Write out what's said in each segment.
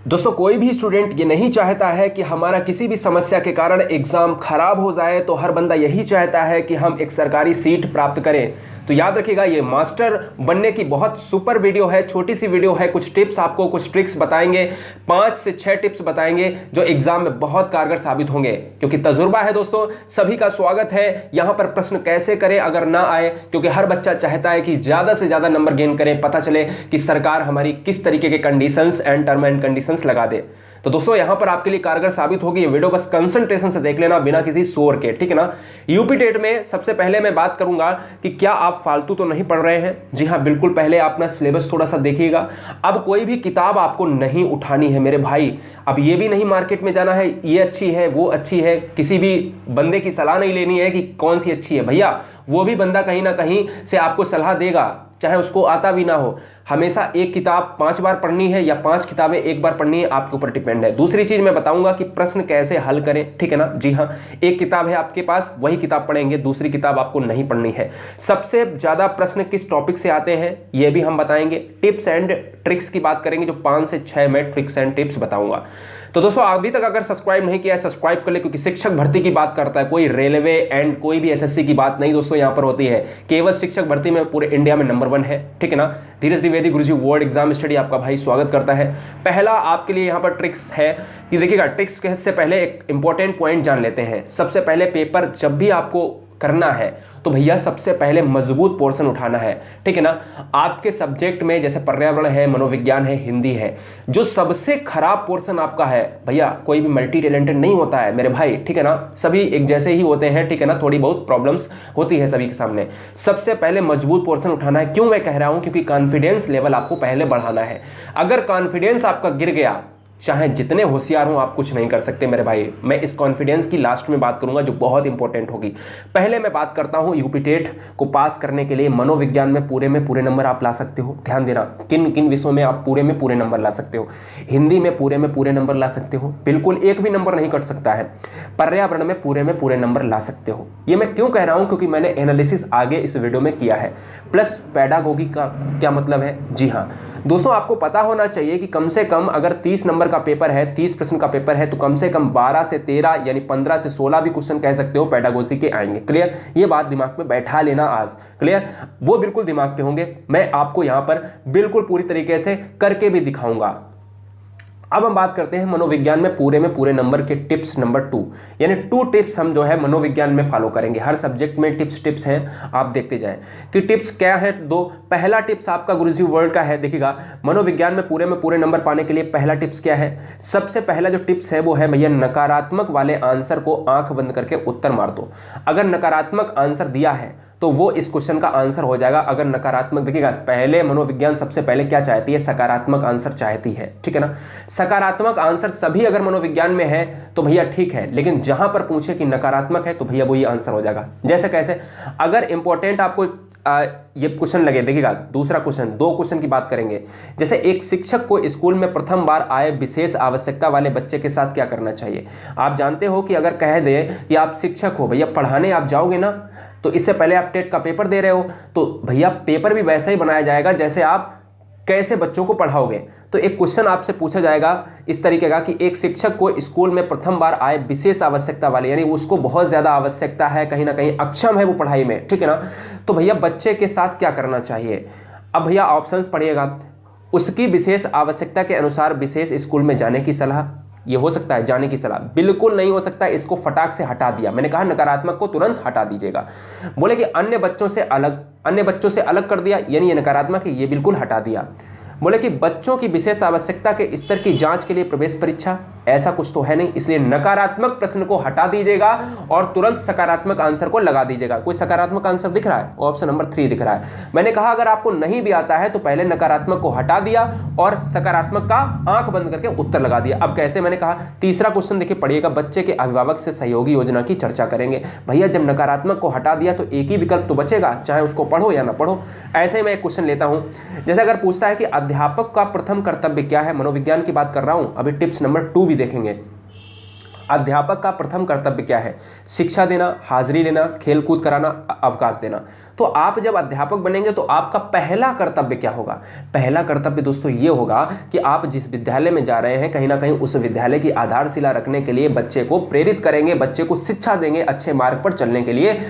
दोस्तों, कोई भी स्टूडेंट ये नहीं चाहता है कि हमारा किसी भी समस्या के कारण एग्ज़ाम खराब हो जाए। तो हर बंदा यही चाहता है कि हम एक सरकारी सीट प्राप्त करें। तो याद रखिएगा, ये मास्टर बनने की बहुत सुपर वीडियो है, छोटी सी वीडियो है। कुछ टिप्स आपको, कुछ ट्रिक्स बताएंगे, 5 से 6 टिप्स बताएंगे जो एग्जाम में बहुत कारगर साबित होंगे। क्योंकि तजुर्बा है दोस्तों, सभी का स्वागत है। यहां पर प्रश्न कैसे करें अगर ना आए, क्योंकि हर बच्चा चाहता है कि ज्यादा से ज्यादा नंबर गेन करें, पता चले कि सरकार हमारी किस तरीके के conditions and term and conditions लगा दे। तो दोस्तों, यहां पर आपके लिए कारगर साबित होगी ये वीडियो। बस कंसंट्रेशन से देख लेना, बिना किसी शोर के, ठीक है ना। यूपी टेट में सबसे पहले मैं बात करूंगा कि क्या आप फालतू तो नहीं पढ़ रहे हैं। जी हां, बिल्कुल। पहले अपना सिलेबस थोड़ा सा देखिएगा। अब कोई भी किताब आपको नहीं उठानी है मेरे भाई। अब ये भी नहीं मार्केट में जाना है ये अच्छी है वो अच्छी है, किसी भी बंदे की सलाह नहीं लेनी है कि कौन सी अच्छी है। भैया, वो भी बंदा कहीं ना कहीं से आपको सलाह देगा, चाहे उसको आता भी ना हो। हमेशा एक किताब 5 बार पढ़नी है या 5 किताबें एक बार पढ़नी है, आपके ऊपर डिपेंड है। दूसरी चीज मैं बताऊंगा कि प्रश्न कैसे हल करें, ठीक है ना। जी हाँ, एक किताब है आपके पास, वही किताब पढ़ेंगे, दूसरी किताब आपको नहीं पढ़नी है। सबसे ज्यादा प्रश्न किस टॉपिक से आते हैं ये भी हम बताएंगे। टिप्स एंड ट्रिक्स की बात करेंगे, जो 5 से 6 मैं ट्रिक्स एंड टिप्स बताऊंगा। तो दोस्तों, अभी तक अगर सब्सक्राइब नहीं किया है सब्सक्राइब कर ले, क्योंकि शिक्षक भर्ती की बात करता है, कोई रेलवे एंड कोई भी एसएससी की बात नहीं दोस्तों यहां पर होती है। केवल शिक्षक भर्ती में पूरे इंडिया में नंबर 1 है, ठीक है ना। धीरज द्विवेदी गुरुजी बोर्ड एग्जाम स्टडी आपका भाई स्वागत करता है। पहला आपके लिए यहां पर ट्रिक्स है कि देखिएगा, ट्रिक्स से पहले एक इंपॉर्टेंट पॉइंट जान लेते हैं। सबसे पहले पेपर जब भी आपको करना है तो भैया सबसे पहले मजबूत पोर्शन उठाना है, ठीक है ना। आपके सब्जेक्ट में जैसे पर्यावरण है, मनोविज्ञान है, हिंदी है, जो सबसे खराब पोर्शन आपका है भैया, कोई भी मल्टी टैलेंटेड नहीं होता है मेरे भाई, ठीक है ना। सभी एक जैसे ही होते हैं, ठीक है ना। थोड़ी बहुत प्रॉब्लम्स होती है सभी के सामने। सबसे पहले मजबूत पोर्शन उठाना है। क्यों मैं कह रहा हूं, क्योंकि कॉन्फिडेंस लेवल आपको पहले बढ़ाना है। अगर कॉन्फिडेंस आपका गिर गया, चाहे जितने होशियार हो, आप कुछ नहीं कर सकते मेरे भाई। मैं इस कॉन्फिडेंस की लास्ट में बात करूंगा, जो बहुत इंपॉर्टेंट होगी। पहले मैं बात करता हूं यूपी टेट को पास करने के लिए मनोविज्ञान में पूरे नंबर आप ला सकते हो। ध्यान देना, किन किन विषयों में आप पूरे में पूरे नंबर ला सकते हो। हिंदी में पूरे नंबर ला सकते हो, बिल्कुल एक भी नंबर नहीं कट सकता है। पर्यावरण में पूरे नंबर ला सकते हो। ये मैं क्यों कह रहा हूं, क्योंकि मैंने एनालिसिस आगे इस वीडियो में किया है। प्लस पेडागोगी का क्या मतलब है। जी हाँ दोस्तों, आपको पता होना चाहिए कि कम से कम अगर 30 नंबर का पेपर है, 30 प्रश्न का पेपर है, तो कम से कम 12 से 13 यानी 15 से 16 भी क्वेश्चन कह सकते हो पेडागोजी के आएंगे। क्लियर, ये बात दिमाग में बैठा लेना आज। क्लियर, वो बिल्कुल दिमाग पे होंगे। मैं आपको यहां पर बिल्कुल पूरी तरीके से करके भी दिखाऊंगा। अब हम बात करते हैं मनोविज्ञान में पूरे नंबर के टिप्स नंबर 2, यानी 2 टिप्स हम जो है मनोविज्ञान में फॉलो करेंगे। हर सब्जेक्ट में टिप्स हैं, आप देखते जाएं कि टिप्स क्या है। 2 पहला टिप्स आपका गुरुजी वर्ल्ड का है। देखिएगा, मनोविज्ञान में पूरे नंबर पाने के लिए पहला टिप्स क्या है। सबसे पहला जो टिप्स है वो है भैया, नकारात्मक वाले आंसर को आंख बंद करके उत्तर मार दो। अगर नकारात्मक आंसर दिया है तो वो इस क्वेश्चन का आंसर हो जाएगा। अगर नकारात्मक, देखिएगा पहले मनोविज्ञान सबसे पहले क्या चाहती है, सकारात्मक आंसर चाहती है, ठीक है ना। सकारात्मक आंसर सभी अगर मनोविज्ञान में है तो भैया ठीक है, लेकिन जहां पर पूछे कि नकारात्मक है तो भैया वो ये आंसर हो जाएगा। जैसे कैसे, अगर इंपॉर्टेंट आपको ये क्वेश्चन लगे, देखिएगा दूसरा क्वेश्चन, 2 क्वेश्चन की बात करेंगे। जैसे एक शिक्षक को स्कूल में प्रथम बार आए विशेष आवश्यकता वाले बच्चे के साथ क्या करना चाहिए। आप जानते हो कि अगर कह दे कि आप शिक्षक हो भैया, पढ़ाने आप जाओगे ना, तो इससे पहले आप टेट का पेपर दे रहे हो, तो भैया पेपर भी वैसा ही बनाया जाएगा जैसे आप कैसे बच्चों को पढ़ाओगे। तो एक क्वेश्चन आपसे पूछा जाएगा इस तरीके का कि एक शिक्षक को स्कूल में प्रथम बार आए विशेष आवश्यकता वाले, यानी उसको बहुत ज्यादा आवश्यकता है, कहीं ना कहीं अक्षम है वो पढ़ाई में, ठीक है ना। तो भैया बच्चे के साथ क्या करना चाहिए। अब भैया ऑप्शंस पढ़िएगा। उसकी विशेष आवश्यकता के अनुसार विशेष स्कूल में जाने की सलाह, ये हो सकता है जाने की सलाह, बिल्कुल नहीं हो सकता। इसको फटाक से हटा दिया। मैंने कहा नकारात्मक को तुरंत हटा दीजिएगा। बोले कि अन्य बच्चों से अलग कर दिया, यानी ये नकारात्मक है, ये बिल्कुल हटा दिया। बोले कि बच्चों की विशेष आवश्यकता के स्तर की जांच के लिए प्रवेश परीक्षा, ऐसा कुछ तो है नहीं, इसलिए नकारात्मक प्रश्न को हटा दीजिएगा और तुरंत सकारात्मक आंसर को लगा दीजिएगा। कोई सकारात्मक आंसर दिख रहा है, ऑप्शन नंबर 3 दिख रहा है। मैंने कहा अगर आपको नहीं भी आता है तो पहले नकारात्मक को हटा दिया और सकारात्मक का आंख बंद करके उत्तर लगा दिया। अब कैसे, मैंने कहा तीसरा क्वेश्चन देखिए, पढ़िएगा, बच्चे के अभिभावक से सहयोगी योजना की चर्चा करेंगे। भैया जब नकारात्मक को हटा दिया तो एक ही विकल्प तो बचेगा, चाहे उसको पढ़ो या ना पढ़ो। ऐसे ही मैं एक क्वेश्चन लेता हूं, जैसे अगर पूछता है कि अध्यापक का प्रथम कर्तव्य क्या है, मनोविज्ञान की बात कर रहा हूं, अभी टिप्स नंबर 2 भी देखेंगे। अध्यापक का प्रथम कर्तव्य क्या है, शिक्षा देना, हाजिरी लेना, खेलकूद कराना, अवकाश देना। तो तो आप जब अध्यापक बनेंगे तो आपका पहला कर्तव्य क्या होगा? पहला कर्तव्य दोस्तों ये होगा कि आप जिस विद्यालय में जा रहे हैं कहीं ना कहीं उस विद्यालय की आधारशिला रखने के लिए बच्चे को प्रेरित करेंगे, बच्चे को शिक्षा देंगे, अच्छे मार्ग पर चलने के लिए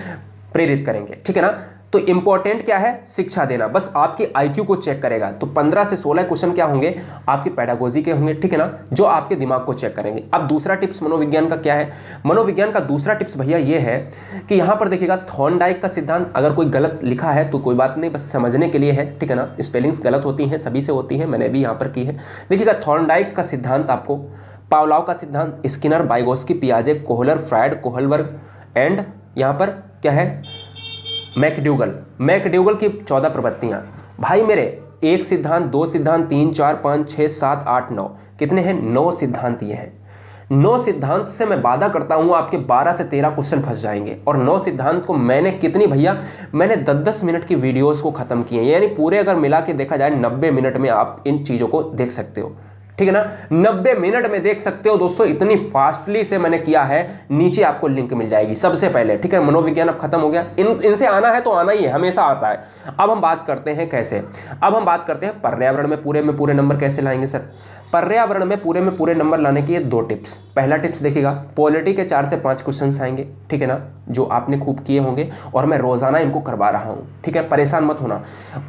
प्रेरित करेंगे, ठीक है ना। तो इंपॉर्टेंट क्या है? शिक्षा देना। बस आपकी आईक्यू को चेक करेगा। तो 15 से 16 क्वेश्चन क्या होंगे? आपके पेडागोजी के होंगे, ठीक है ना, जो आपके दिमाग को चेक करेंगे। अब दूसरा टिप्स मनोविज्ञान का क्या है? मनोविज्ञान का दूसरा टिप्स भैया ये है कि यहां पर देखिएगा थॉर्नडाइक का सिद्धांत, अगर कोई गलत लिखा है तो कोई बात नहीं, बस समझने के लिए है, ठीक है ना। स्पेलिंग्स गलत होती हैं, सभी से होती हैं, मैंने भी यहां पर की है। देखिएगा थॉर्नडाइक का सिद्धांत आपको, पावलोव का सिद्धांत, स्किनर, वाइगोस्की, पियाजे, कोहलर, फ्रायड, कोहलबर्ग एंड यहां पर क्या है? मैकडूगल की 14 प्रवृत्तियां। भाई मेरे, एक सिद्धांत, दो सिद्धांत, 3, 4, 5, 6, 7, 8, 9, कितने हैं? 9 सिद्धांत ये हैं। 9 सिद्धांत से मैं वादा करता हूं आपके 12 से 13 क्वेश्चन फंस जाएंगे। और 9 सिद्धांत को मैंने कितनी भैया, मैंने 10-10 मिनट की वीडियोस को खत्म किए, यानी पूरे अगर मिला के देखा जाए 90 मिनट में आप इन चीजों को देख सकते हो, ठीक है ना। 90 मिनट में देख सकते हो दोस्तों, इतनी फास्टली से मैंने किया है। नीचे आपको लिंक मिल जाएगी सबसे पहले, ठीक है। मनोविज्ञान अब खत्म हो गया, इनसे आना है तो आना ही है, हमेशा आता है। अब हम बात करते हैं कैसे, अब हम बात करते हैं पर्यावरण में पूरे नंबर कैसे लाएंगे सर। पर्यावरण में पूरे नंबर लाने के 2 टिप्स। पहला टिप्स देखिएगा, पॉलिटी के 4 से 5 क्वेश्चन आएंगे, ठीक है ना, जो आपने खूब किए होंगे और मैं रोजाना इनको करवा रहा हूं, ठीक है, परेशान मत होना।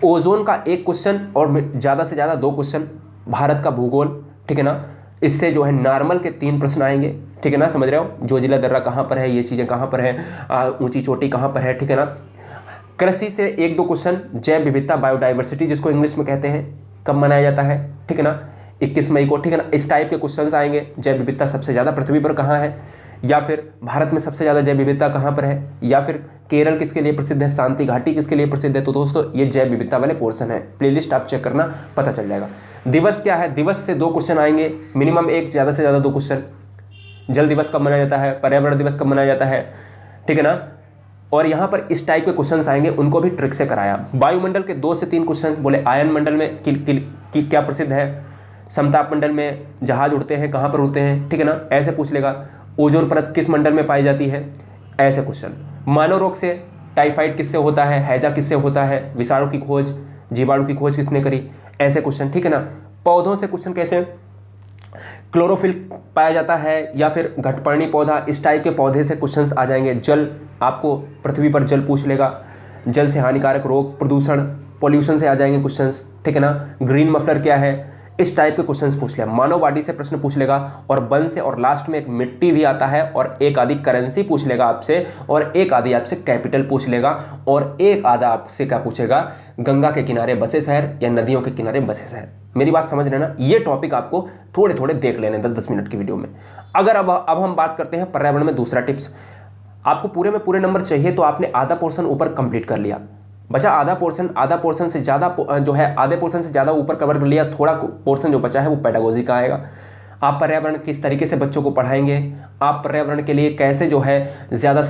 ओजोन का 1 क्वेश्चन और ज्यादा से ज्यादा 2 क्वेश्चन। भारत का भूगोल, ठीक है ना, इससे जो है नॉर्मल के 3 प्रश्न आएंगे, ठीक है ना, समझ रहे हो। जोजिला दर्रा कहाँ पर है, ये चीज़ें कहाँ पर है, ऊंची चोटी कहाँ पर है, ठीक है ना। कृषि से 1-2 क्वेश्चन। जैव विविधता, बायोडाइवर्सिटी जिसको इंग्लिश में कहते हैं, कब मनाया जाता है, ठीक है ना, 21 मई को, ठीक है ना। इस टाइप के क्वेश्चन आएंगे। जैव विविधता सबसे ज़्यादा पृथ्वी पर कहाँ है, या फिर भारत में सबसे ज़्यादा जैव विविधता कहाँ पर है, या फिर केरल किसके लिए प्रसिद्ध है, शांति घाटी किसके लिए प्रसिद्ध है। तो दोस्तों ये जैव विविधता वाले पोर्शन है, प्लेलिस्ट आप चेक करना, पता चल जाएगा। दिवस क्या है? दिवस से 2 क्वेश्चन आएंगे मिनिमम, एक ज़्यादा से ज़्यादा 2 क्वेश्चन। जल दिवस कब मनाया जाता है, पर्यावरण दिवस कब मनाया जाता है, ठीक है ना। और यहाँ पर इस टाइप के क्वेश्चंस आएंगे, उनको भी ट्रिक से कराया। वायुमंडल के 2 से 3 क्वेश्चंस, बोले आयन मंडल में क्या प्रसिद्ध है, समताप मंडल में जहाज उड़ते हैं, कहाँ पर उड़ते हैं, ठीक है ना, ऐसे पूछ लेगा। ओजोन परत किस मंडल में पाई जाती है, ऐसे क्वेश्चन। मानव रोग से टाइफाइड किससे होता है, हैजा किससे होता है, विषाणु की खोज, जीवाणु की खोज किसने करी, ऐसे क्वेश्चन, ठीक है ना। पौधों से क्वेश्चन कैसे, क्लोरोफिल पाया जाता है या फिर घटपर्णी पौधा, इस टाइप के पौधे से क्वेश्चंस आ जाएंगे। जल, आपको पृथ्वी पर जल पूछ लेगा, जल से हानिकारक रोग, प्रदूषण, पॉल्यूशन से आ जाएंगे क्वेश्चंस, ठीक है ना। ग्रीन मफलर क्या है, इस टाइप के क्वेश्चंस पूछ लेगा। मानववादी से प्रश्न पूछ लेगा, और वन से, और लास्ट में एक मिट्टी भी आता है, और एक आधी करेंसी पूछ लेगा आपसे, और एक आधी आपसे कैपिटल पूछ लेगा, और एक आधा आपसे क्या पूछेगा, गंगा के किनारे बसे शहर या नदियों के किनारे बसे शहर। मेरी बात समझ रहे ना, ये टॉपिक आपको थोड़े थोड़े देख लेने 10-10 मिनट की वीडियो में। अगर अब हम बात करते हैं पर्यावरण में दूसरा टिप्स। आपको पूरे नंबर चाहिए तो आपने आधा पोर्शन ऊपर कंप्लीट कर लिया, बचा आधा पोर्शन से ज़्यादा जो है, आधे पोर्शन से ज़्यादा ऊपर कवर कर लिया, थोड़ा पोर्शन जो बचा है वो पेडागोजी का आएगा। आप पर्यावरण किस तरीके से बच्चों को पढ़ाएंगे, आप पर्यावरण के लिए कैसे जो है ज़्यादा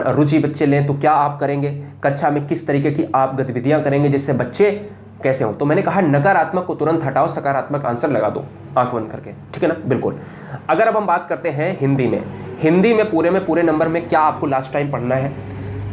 रुचि बच्चे लें, तो क्या आप करेंगे, कक्षा में किस तरीके की आप गतिविधियां करेंगे जिससे बच्चे कैसे हो। तो मैंने कहा नकारात्मक को तुरंत हटाओ, सकारात्मक आंसर लगा दो आंख बंद करके, ठीक है ना, बिल्कुल। अगर अब हम बात करते हैं हिंदी में पूरे नंबर में क्या आपको लास्ट टाइम पढ़ना है,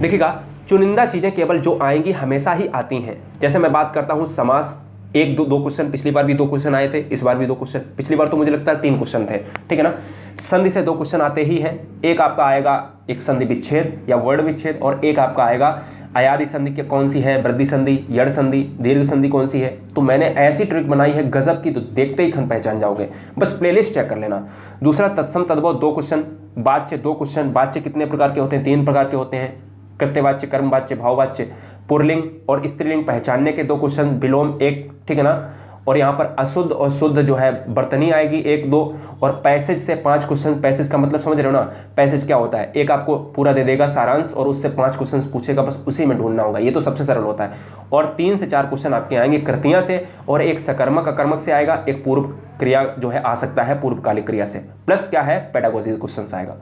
देखिएगा चुनिंदा चीज़ें केवल जो आएंगी हमेशा ही आती हैं। जैसे मैं बात करता हूँ समास, 1-2 क्वेश्चन, पिछली बार भी 2 क्वेश्चन आए थे, इस बार भी 2 क्वेश्चन, पिछली बार तो मुझे लगता है 3 क्वेश्चन थे, ठीक है ना। संधि से 2 क्वेश्चन आते ही हैं, एक आपका आएगा एक संधि विच्छेद या वर्ड विच्छेद, और एक आपका आएगा अयादि संधि के कौन सी है, वृद्धि संधि, यड़ संधि, दीर्घ संधि कौन सी है। तो मैंने ऐसी ट्रिक बनाई है गजब की, तो देखते ही खन पहचान जाओगे, बस प्लेलिस्ट चेक कर लेना। दूसरा तत्सम तद्भव 2 क्वेश्चन, वाच्य 2 क्वेश्चन। वाच्य कितने प्रकार के होते हैं, 3 प्रकार के होते हैं, कृत्यवाच्य, कर्मवाच्य, भाववाच्य। पुरलिंग और स्त्रीलिंग पहचानने के 2 क्वेश्चन, विलोम 1, ठीक है ना। और यहाँ पर अशुद्ध और शुद्ध जो है बर्तनी आएगी 1-2, और पैसेज से 5 क्वेश्चन। पैसेज का मतलब समझ रहे हो ना, पैसेज क्या होता है, एक आपको पूरा दे देगा सारांश और उससे 5 क्वेश्चन पूछेगा, बस उसी में ढूंढना होगा, ये तो सबसे सरल होता है। और 3 से 4 क्वेश्चन आपके आएंगे कृतियाँ से, और एक सकर्मक अकर्मक से आएगा, एक पूर्व क्रिया जो है आ सकता है पूर्वकालिक क्रिया से, प्लस क्या है पेडागोजी क्वेश्चन आएगा।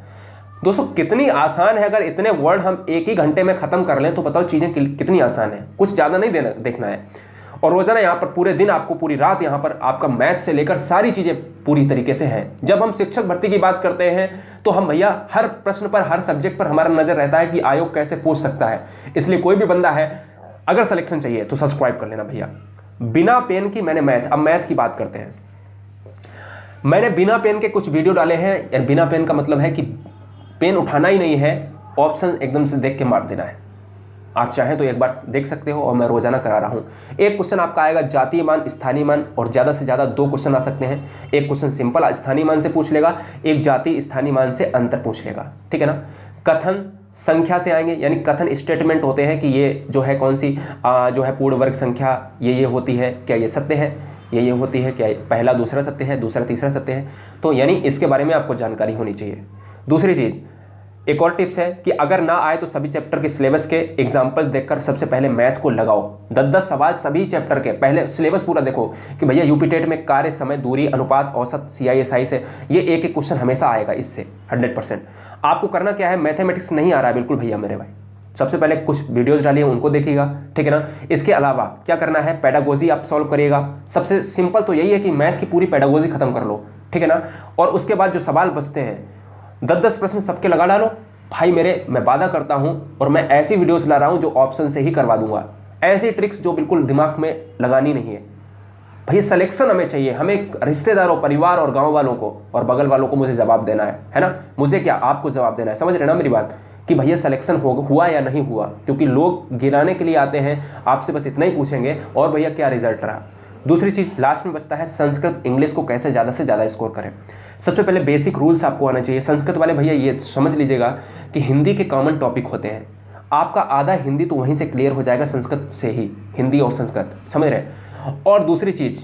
दोस्तों कितनी आसान है, अगर इतने वर्ड हम एक ही घंटे में खत्म कर लें तो बताओ चीजें कितनी आसान है, कुछ ज्यादा नहीं देखना है। और रोजाना यहाँ पर पूरे दिन आपको, पूरी रात यहाँ पर आपका मैथ से लेकर सारी चीजें पूरी तरीके से हैं। जब हम शिक्षक भर्ती की बात करते हैं तो हम भैया हर प्रश्न पर, हर सब्जेक्ट पर हमारा नजर रहता है कि आयोग कैसे पूछ सकता है। इसलिए कोई भी बंदा है अगर सिलेक्शन चाहिए तो सब्सक्राइब कर लेना भैया। बिना पेन की मैंने मैथ, अब मैथ की बात करते हैं। मैंने बिना पेन के कुछ वीडियो डाले हैं। बिना पेन का मतलब है कि पेन उठाना ही नहीं है, ऑप्शन एकदम से देख के मार देना है। आप चाहें तो एक बार देख सकते हो, और मैं रोजाना करा रहा हूं। एक क्वेश्चन आपका आएगा जातीय मान, स्थानीय मान, और ज्यादा से ज्यादा 2 क्वेश्चन आ सकते हैं। एक क्वेश्चन सिंपल स्थानीय मान से पूछ लेगा, एक जातीय स्थानीय मान से अंतर पूछ लेगा, ठीक है ना। कथन संख्या से आएंगे, यानी कथन स्टेटमेंट होते हैं कि ये जो है कौन सी जो है पूर्ण वर्ग संख्या ये होती है, क्या ये सत्य है, ये होती है, क्या पहला दूसरा सत्य है, दूसरा तीसरा सत्य है। तो यानी इसके बारे में आपको जानकारी होनी चाहिए। दूसरी चीज़, एक और टिप्स है कि अगर ना आए तो सभी चैप्टर के सिलेबस के एग्जाम्पल देखकर सबसे पहले मैथ को लगाओ। 10-10 सवाल सभी चैप्टर के, पहले सिलेबस पूरा देखो कि भैया यूपी टेट में कार्य, समय, दूरी, अनुपात, औसत, CISI से ये एक एक क्वेश्चन हमेशा आएगा इससे 100%। आपको करना क्या है, मैथमेटिक्स नहीं आ रहा है बिल्कुल भैया मेरे भाई, सबसे पहले कुछ वीडियोस डालिए, उनको देखिएगा, ठीक है ना। इसके अलावा क्या करना है, पेडागोजी आप सॉल्व करिएगा। सबसे सिंपल तो यही है कि मैथ की पूरी पेडागोजी खत्म कर लो, ठीक है ना। और उसके बाद जो सवाल बचते हैं 10-10 प्रश्न सबके लगा डालो भाई मेरे। मैं वादा करता हूं, और मैं ऐसी वीडियोस ला रहा हूं जो ऑप्शन से ही करवा दूंगा, ऐसी ट्रिक्स जो बिल्कुल दिमाग में लगानी नहीं है भैया। सिलेक्शन हमें चाहिए, हमें रिश्तेदारों, परिवार और गांव वालों को और बगल वालों को मुझे जवाब देना है ना। मुझे क्या, आपको जवाब देना है। समझ रहे ना मेरी बात, कि भैया सिलेक्शन हुआ या नहीं हुआ, क्योंकि लोग गिराने के लिए आते हैं। आपसे बस इतना ही पूछेंगे, और भैया क्या रिजल्ट रहा। दूसरी चीज लास्ट में बचता है, संस्कृत इंग्लिश को कैसे ज़्यादा से ज़्यादा स्कोर करें। सबसे पहले बेसिक रूल्स आपको आना चाहिए। संस्कृत वाले भैया ये समझ लीजिएगा कि हिंदी के कॉमन टॉपिक होते हैं, आपका आधा हिंदी तो वहीं से क्लियर हो जाएगा, संस्कृत से ही, हिंदी और संस्कृत, समझ रहे। और दूसरी चीज़,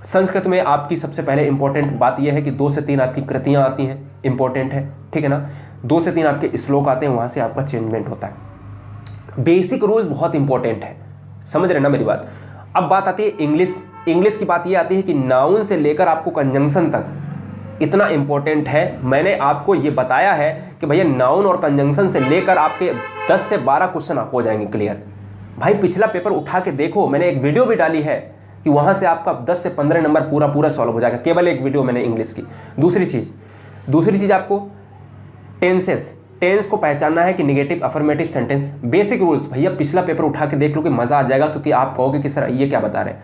संस्कृत में आपकी सबसे पहले इंपॉर्टेंट बात यह है कि 2 से 3 आपकी कृतियाँ आती हैं, इंपॉर्टेंट है, ठीक है ना। 2 से 3 आपके श्लोक आते हैं, वहाँ से आपका चेंजमेंट होता है। बेसिक रूल्स बहुत इंपॉर्टेंट है, समझ रहे ना मेरी बात। अब बात आती है इंग्लिश। इंग्लिश की बात ये आती है कि नाउन से लेकर आपको कंजंक्शन तक इतना इंपॉर्टेंट है। मैंने आपको ये बताया है कि भैया नाउन और कंजंक्शन से लेकर आपके 10 से 12 क्वेश्चन हो जाएंगे क्लियर। भाई पिछला पेपर उठा के देखो, मैंने एक वीडियो भी डाली है कि वहाँ से आपका 10 से 15 नंबर पूरा सॉल्व हो जाएगा, केवल एक वीडियो मैंने इंग्लिश की। दूसरी चीज़ आपको टेंस को पहचानना है कि negative, affirmative sentence, basic rules. भैया पिछला पेपर उठा के देख लो कि मज़ा आ जाएगा, क्योंकि आप कहोगे कि सर ये क्या बता रहे हैं।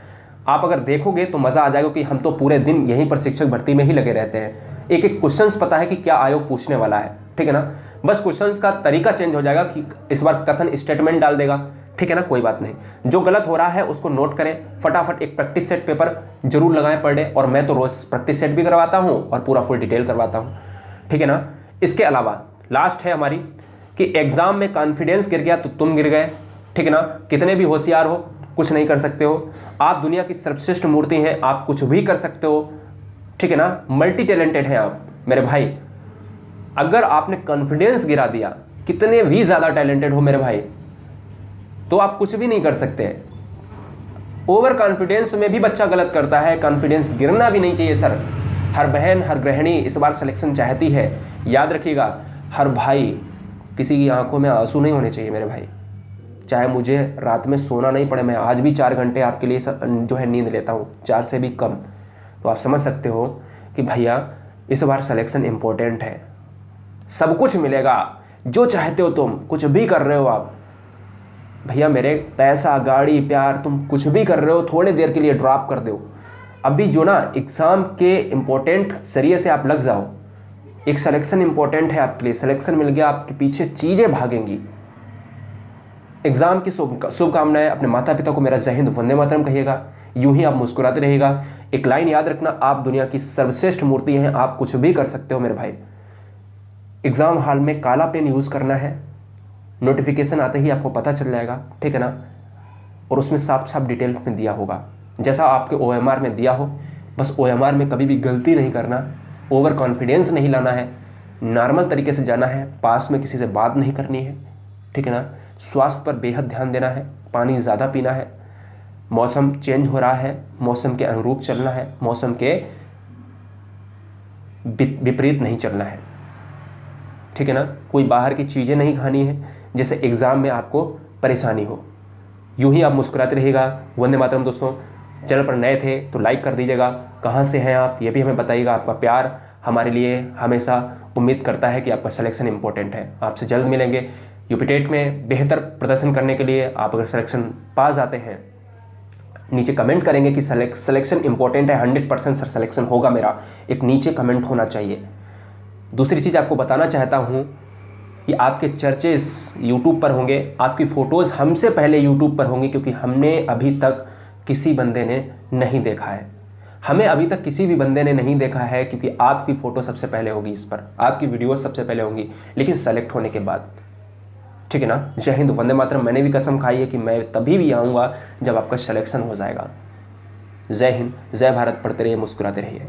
आप अगर देखोगे तो मज़ा आ जाएगा कि हम तो पूरे दिन यहीं पर शिक्षक भर्ती में ही लगे रहते हैं। एक एक क्वेश्चंस पता है कि क्या आयोग पूछने वाला है, ठीक है ना। बस क्वेश्चंस का तरीका चेंज हो जाएगा कि इस बार कथन स्टेटमेंट डाल देगा, ठीक है ना। कोई बात नहीं, जो गलत हो रहा है उसको नोट करें, फटाफट एक प्रैक्टिस सेट पेपर जरूर लगाएं पर डे। और मैं तो रोज़ प्रैक्टिस सेट भी करवाता हूँ और पूरा फुल डिटेल करवाता हूँ, ठीक है ना। इसके अलावा लास्ट है हमारी कि एग्जाम में कॉन्फिडेंस गिर गया तो तुम गिर गए, ठीक है ना। कितने भी होशियार हो कुछ नहीं कर सकते हो, आप दुनिया की सर्वश्रेष्ठ मूर्ति हैं, आप कुछ भी कर सकते हो, ठीक है ना। मल्टी टैलेंटेड हैं आप मेरे भाई। अगर आपने कॉन्फिडेंस गिरा दिया, कितने भी ज़्यादा टैलेंटेड हो मेरे भाई, तो आप कुछ भी नहीं कर सकते। ओवर कॉन्फिडेंस में भी बच्चा गलत करता है, कॉन्फिडेंस गिरना भी नहीं चाहिए सर। हर बहन, हर गृहिणी इस बार सिलेक्शन चाहती है, याद रखिएगा। हर भाई, किसी की आंखों में आंसू नहीं होने चाहिए मेरे भाई। चाहे मुझे रात में सोना नहीं पड़े, मैं आज भी 4 घंटे आपके लिए जो है नींद लेता हूँ, 4 से भी कम। तो आप समझ सकते हो कि भैया इस बार सिलेक्शन इम्पोर्टेंट है। सब कुछ मिलेगा, जो चाहते हो तुम, कुछ भी कर रहे हो आप भैया मेरे, पैसा, गाड़ी, प्यार, तुम कुछ भी कर रहे हो, थोड़ी देर के लिए ड्रॉप कर दो। अभी जो ना एग्ज़ाम के इम्पोर्टेंट जरिए से आप लग जाओ। एक सिलेक्शन इंपॉर्टेंट है आपके लिए, सिलेक्शन मिल गया, आपके पीछे चीज़ें भागेंगी। एग्जाम की शुभकामनाएं। अपने माता पिता को मेरा जय हिंद, वंदे मातरम कहिएगा। यूं ही आप मुस्कुराते रहिएगा। एक लाइन याद रखना, आप दुनिया की सर्वश्रेष्ठ मूर्ति हैं, आप कुछ भी कर सकते हो मेरे भाई। एग्जाम हॉल में काला पेन यूज़ करना है, नोटिफिकेशन आते ही आपको पता चल जाएगा, ठीक है ना। और उसमें साफ साफ डिटेल में दिया होगा, जैसा आपके OMR में दिया हो। बस OMR में कभी भी गलती नहीं करना, ओवर कॉन्फिडेंस नहीं लाना है, नॉर्मल तरीके से जाना है, पास में किसी से बात नहीं करनी है, ठीक है ना। स्वास्थ्य पर बेहद ध्यान देना है, पानी ज़्यादा पीना है, मौसम चेंज हो रहा है, मौसम के अनुरूप चलना है, मौसम के विपरीत नहीं चलना है, ठीक है ना। कोई बाहर की चीज़ें नहीं खानी है जैसे एग्ज़ाम में आपको परेशानी हो। यूं ही आप मुस्कुराते रहिएगा। वंदे मातरम दोस्तों। चैनल पर नए थे तो लाइक कर दीजिएगा, कहाँ से हैं आप ये भी हमें बताइएगा। आपका प्यार, हमारे लिए हमेशा उम्मीद करता है कि आपका सिलेक्शन इंपॉर्टेंट है। आपसे जल्द मिलेंगे। यूपी टेट में बेहतर प्रदर्शन करने के लिए आप अगर सिलेक्शन पा जाते हैं, नीचे कमेंट करेंगे कि सिलेक्शन इंपॉर्टेंट है, 100% सर सिलेक्शन होगा मेरा, एक नीचे कमेंट होना चाहिए। दूसरी चीज़ आपको बताना चाहता हूँ कि आपके चर्चेस यूट्यूब पर होंगे, आपकी फ़ोटोज़ हमसे पहले यूट्यूब पर होंगी, क्योंकि हमने अभी तक किसी बंदे ने नहीं देखा है, हमें अभी तक किसी भी बंदे ने नहीं देखा है, क्योंकि आपकी फ़ोटो सबसे पहले होगी इस पर, आपकी वीडियोस सबसे पहले होंगी, लेकिन सेलेक्ट होने के बाद। ठीक है ना। जय हिंद, वंदे मातरम। मैंने भी कसम खाई है कि मैं तभी भी आऊँगा जब आपका सिलेक्शन हो जाएगा। जय हिंद, जय भारत। पढ़ते रहिए, मुस्कुराते रहिए।